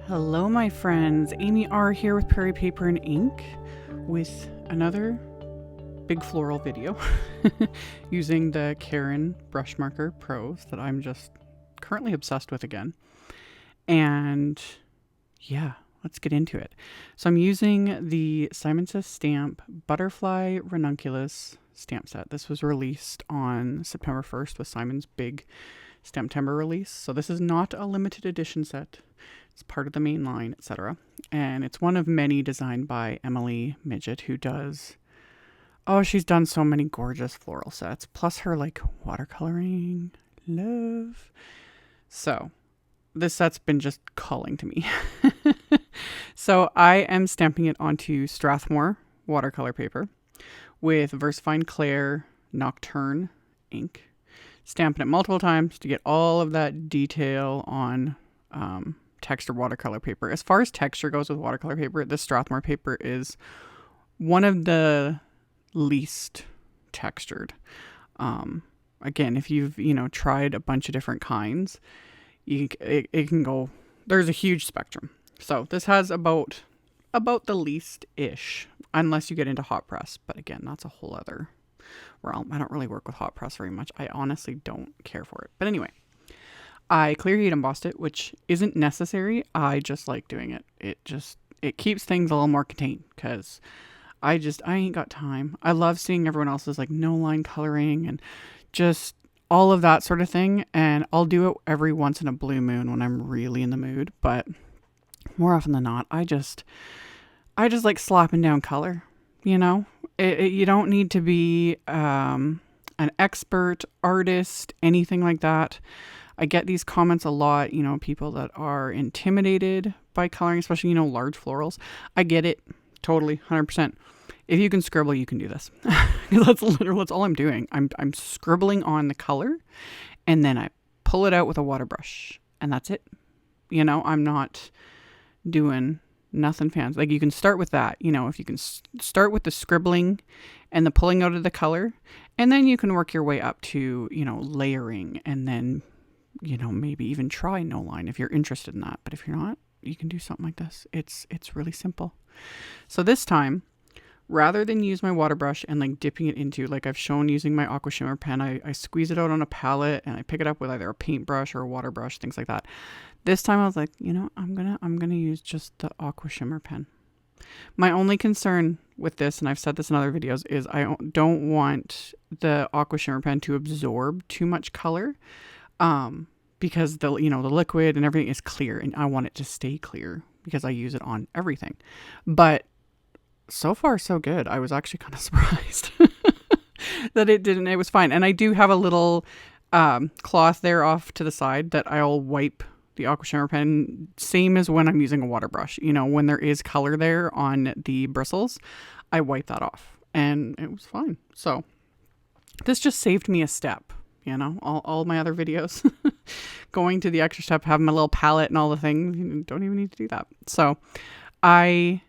Hello my friends, AmyR here with Prairie Paper and Ink with another big floral video using the Karin Brushmarker Pros that I'm just currently obsessed with again. And yeah, let's get into it. So I'm using the Simon Says Stamp Butterfly Ranunculus stamp set. This was released on September 1st with Simon's big Stamptember release. So this is not a limited edition set. It's part of the main line, etc. And it's one of many designed by Emily Midget, who does, she's done so many gorgeous floral sets, plus her like watercoloring love. So this set's been just calling to me. So I am stamping it onto Strathmore watercolor paper with VersaFine Clair Nocturne ink, stamping it multiple times to get all of that detail on textured watercolor paper. As far as texture goes with watercolor paper, this Strathmore paper is one of the least textured. Again, if you've tried a bunch of different kinds, it can go. There's a huge spectrum. So this has about the least ish, unless you get into hot press. But again, that's a whole other realm. I don't really work with hot press very much. I honestly don't care for it. But anyway, I clear heat embossed it, which isn't necessary. I just like doing it. It keeps things a little more contained because I ain't got time. I love seeing everyone else's like no line coloring and just all of that sort of thing. And I'll do it every once in a blue moon when I'm really in the mood. But more often than not, I just like slapping down color. You don't need to be an expert artist, anything like that. I get these comments a lot, people that are intimidated by coloring, especially, large florals. I get it. Totally. 100%. If you can scribble, you can do this. That's all I'm doing. I'm scribbling on the color and then I pull it out with a water brush and that's it. I'm not doing nothing fancy. Like you can start with that, if you can start with the scribbling and the pulling out of the color, and then you can work your way up to, layering, and then maybe even try no line if you're interested in that. But if you're not, you can do something like this. It's really simple. So this time, rather than use my water brush and like dipping it into, like I've shown using my AQUA shimmer pen, I squeeze it out on a palette and I pick it up with either a paintbrush or a water brush, things like that. This time I was like, I'm gonna use just the AQUA shimmer pen. My only concern with this, and I've said this in other videos, is I don't want the AQUA shimmer pen to absorb too much color. Because the liquid and everything is clear and I want it to stay clear because I use it on everything. But so far so good. I was actually kind of surprised that it was fine. And I do have a little cloth there off to the side that I'll wipe the AQUA shimmer pen, same as when I'm using a water brush. When there is color there on the bristles, I wipe that off and it was fine. So this just saved me a step. All my other videos, going to the extra step, having my little palette and all the things, you don't even need to do that. So I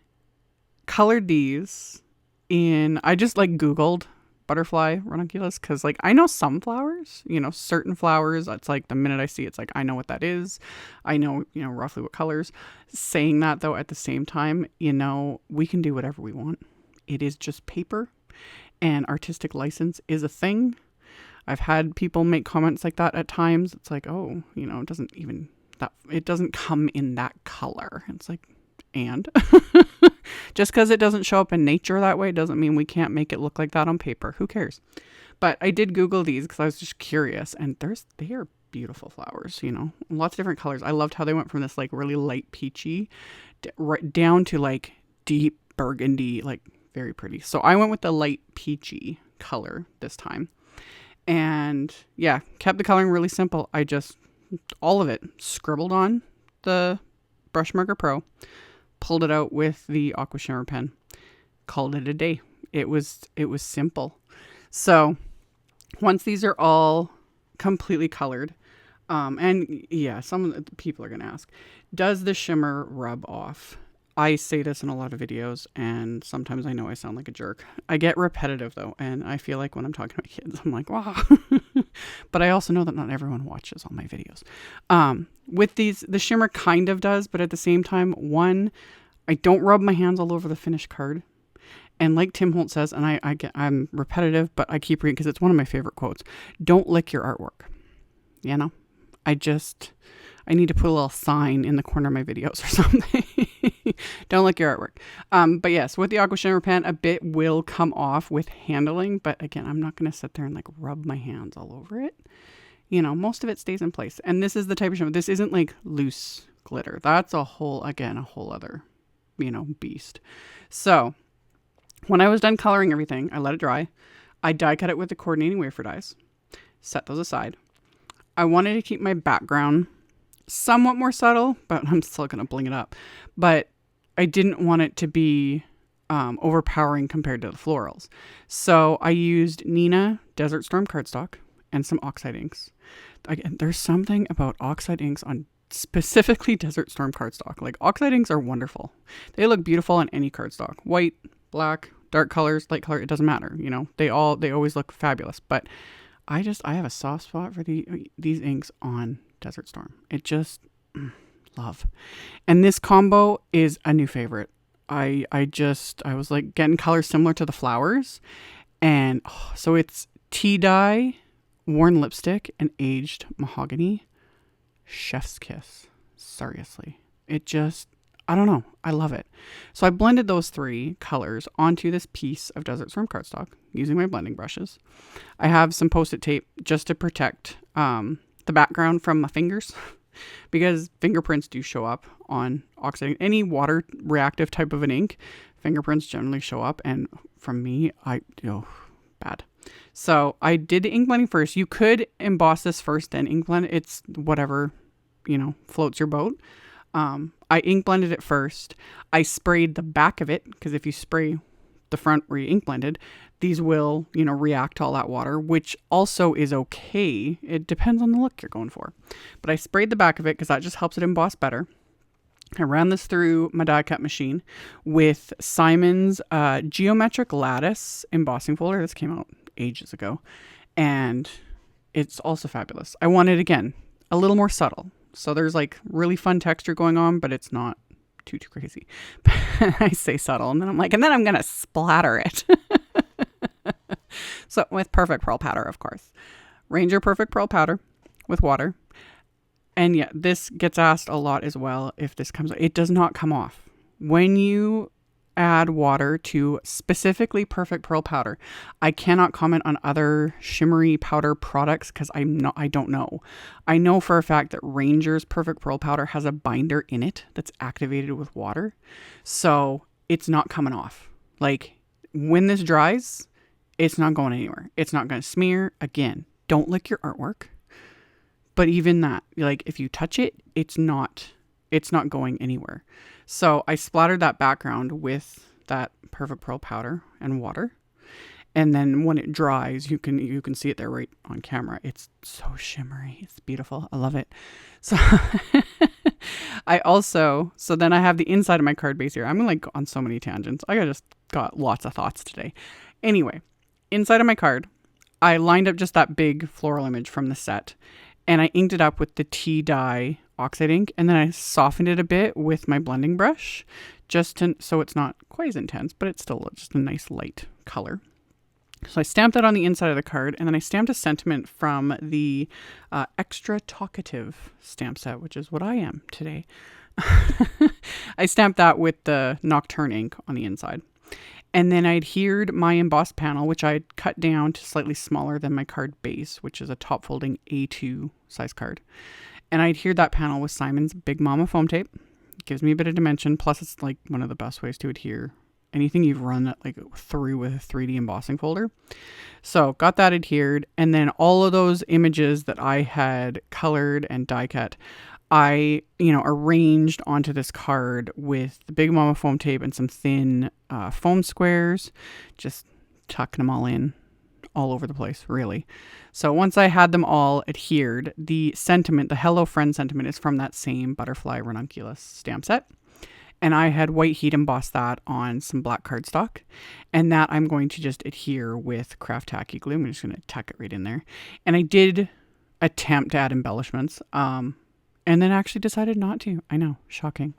colored these I just like Googled butterfly ranunculus because like I know some flowers, certain flowers. It's like the minute I see it's like I know what that is. I know, roughly what colors. Saying that though, at the same time, we can do whatever we want. It is just paper and artistic license is a thing. I've had people make comments like that at times. It's like, it doesn't come in that color. It's like, and just because it doesn't show up in nature that way doesn't mean we can't make it look like that on paper. Who cares? But I did Google these because I was just curious, and they are beautiful flowers, lots of different colors. I loved how they went from this like really light peachy right down to like deep burgundy, like very pretty. So I went with the light peachy color this time. And yeah, kept the coloring really simple. I just, all of it, scribbled on the Brushmarker Pro, pulled it out with the AQUA shimmer pen, called it a day. It was simple. So once these are all completely colored, and yeah, some of the people are going to ask, does the shimmer rub off? I say this in a lot of videos, and sometimes I know I sound like a jerk. I get repetitive though, and I feel like when I'm talking to my kids, I'm like, wow. But I also know that not everyone watches all my videos. With these, the shimmer kind of does, but at the same time, one, I don't rub my hands all over the finished card. And like Tim Holt says, and I'm repetitive, but I keep reading because it's one of my favorite quotes. Don't lick your artwork. You know, I need to put a little sign in the corner of my videos or something. Don't lick your artwork. But yes, with the Aqua Shimmer Pen, a bit will come off with handling. But again, I'm not going to sit there and like rub my hands all over it. You know, most of it stays in place. And this is the type of shimmer. This isn't like loose glitter. That's a whole other, you know, beast. So when I was done coloring everything, I let it dry. I die cut it with the coordinating wafer dies. Set those aside. I wanted to keep my background somewhat more subtle, but I'm still going to bling it up. But I didn't want it to be overpowering compared to the florals. So I used Nina Desert Storm cardstock and some oxide inks. Again, there's something about oxide inks on specifically Desert Storm cardstock. Like, oxide inks are wonderful. They look beautiful on any cardstock. White, black, dark colors, light color, it doesn't matter. You know, they always look fabulous. But I have a soft spot for these inks on Desert Storm. It just love. And this combo is a new favorite. I was like getting colors similar to the flowers. And so it's tea dye, worn lipstick, and aged mahogany. Chef's kiss. Seriously. It just, I don't know. I love it. So I blended those three colors onto this piece of Desert Storm cardstock using my blending brushes. I have some Post-it tape just to protect the background from my fingers because fingerprints do show up on oxide. Any water reactive type of an ink, fingerprints generally show up. And from me, bad. So I did the ink blending first. You could emboss this first, then ink blend. It's whatever, you know, floats your boat. I ink blended it first. I sprayed the back of it because if you spray the front where you ink blended, these will, you know, react to all that water, which also is okay. It depends on the look you're going for. But I sprayed the back of it because that just helps it emboss better. I ran this through my die cut machine with Simon's Geometric Lattice embossing folder. This came out ages ago. And it's also fabulous. I wanted, again, a little more subtle. So there's like really fun texture going on, but it's not too crazy. I say subtle and then I'm going to splatter it. So with Perfect Pearl Powder, of course. Ranger Perfect Pearl Powder with water. And yeah, this gets asked a lot as well if this comes, it does not come off. When you add water to specifically Perfect Pearl Powder, I cannot comment on other shimmery powder products because I don't know. I know for a fact that Ranger's Perfect Pearl Powder has a binder in it that's activated with water. So it's not coming off. Like when this dries, it's not going anywhere. It's not going to smear. Again, don't lick your artwork. But even that, like if you touch it, it's not going anywhere. So I splattered that background with that Perfect Pearl Powder and water. And then when it dries, you can see it there right on camera. It's so shimmery. It's beautiful. I love it. So so then I have the inside of my card base here. I'm like on so many tangents. I just got lots of thoughts today. Anyway, inside of my card, I lined up just that big floral image from the set. And I inked it up with the tea dye oxide ink. And then I softened it a bit with my blending brush so it's not quite as intense, but it's still just a nice light color. So I stamped that on the inside of the card. And then I stamped a sentiment from the Extra Talkative stamp set, which is what I am today. I stamped that with the Nocturne ink on the inside. And then I adhered my embossed panel, which I had cut down to slightly smaller than my card base, which is a top folding A2 size card. And I adhered that panel with Simon's Big Mama foam tape. It gives me a bit of dimension. Plus, it's like one of the best ways to adhere anything you've run like through with a 3D embossing folder. So got that adhered. And then all of those images that I had colored and die cut, I, arranged onto this card with the Big Mama foam tape and some thin foam squares, just tucking them all in all over the place, really. So once I had them all adhered, the sentiment, the Hello Friend sentiment, is from that same Butterfly Ranunculus stamp set. And I had white heat embossed that on some black cardstock. And that I'm going to just adhere with craft tacky glue. I'm just going to tack it right in there. And I did attempt to add embellishments. And then actually decided not to. I know, shocking.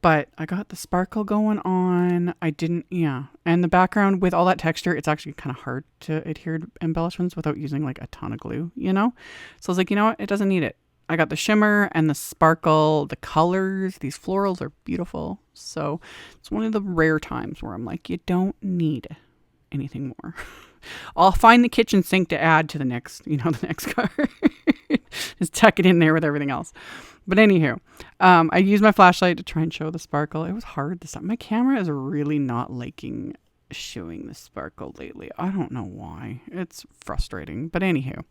But I got the sparkle going on. I didn't, yeah. And the background with all that texture, it's actually kind of hard to adhere to embellishments without using like a ton of glue, you know? So I was like, you know what? It doesn't need it. I got the shimmer and the sparkle, the colors. These florals are beautiful. So it's one of the rare times where I'm like, you don't need anything more. I'll find the kitchen sink to add to the next, the next card. Just tuck it in there with everything else. But anywho, I used my flashlight to try and show the sparkle. It was hard this time. My camera is really not liking showing the sparkle lately. I don't know why. It's frustrating. But anywho,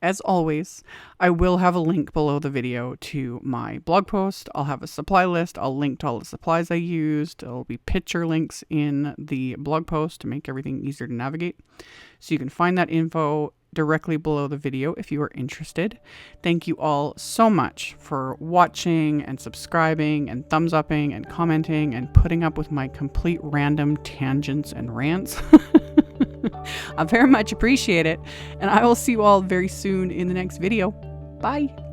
as always, I will have a link below the video to my blog post. I'll have a supply list. I'll link to all the supplies I used. There'll be picture links in the blog post to make everything easier to navigate. So you can find that info directly below the video if you are interested. Thank you all so much for watching and subscribing and thumbs upping and commenting and putting up with my complete random tangents and rants. I very much appreciate it, and I will see you all very soon in the next video. Bye.